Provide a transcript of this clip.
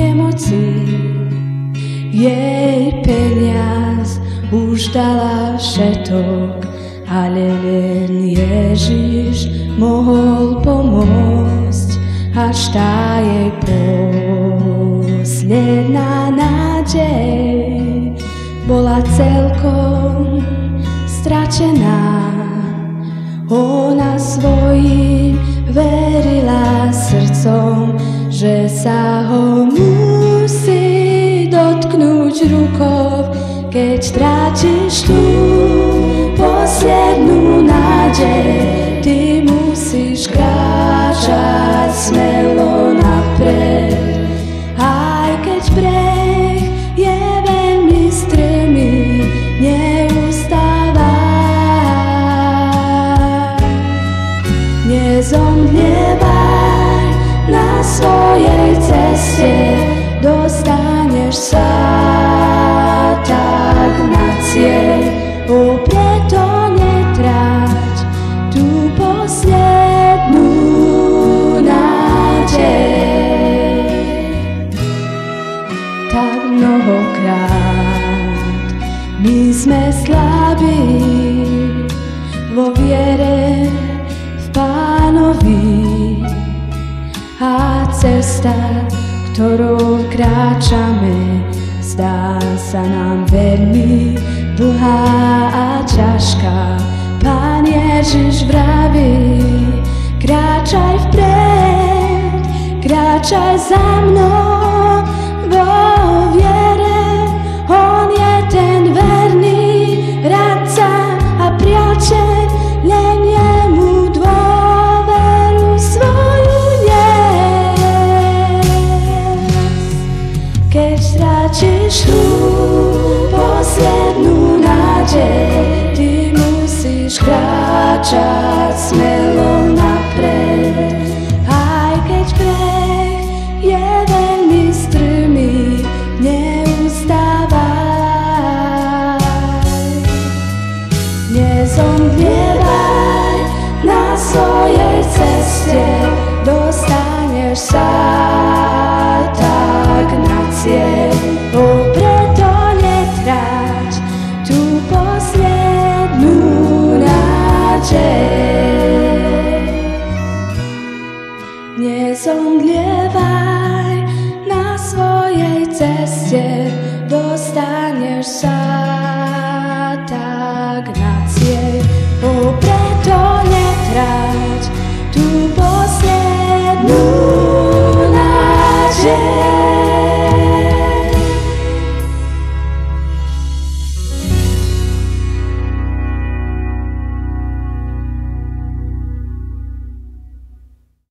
nemoci. Jej peniaz už dala všetok, ale len Ježiš mohol pomôcť. Až tá jej posledná nádej bola celkom stratená. Ona svojim verila srdcom, že sa ho musí dotknúť rukou. Keď strátiš tú poslednú nádej, ty musíš kráčať smelo napred. Aj keď breh je veľmi strmý, neustávaj. Nezomdlievaj na svojej ceste, dostaneš sa tak na cieľ. Preto netráť tú poslednú nádej. Tak mnohokrát my sme slabí vo viere v Pánovi a cesta, ktorou kráčame, zdá sa nám veľmi dlhá a ťažká. Pán Ježiš vraví, kráčaj vpred, kráčaj za mnou vo viere. On je ten verný radca a priateľ, len jemu dôveru svoju niesť. Keď strátiš tú poslednú nádej, ty musíš kráčať smer.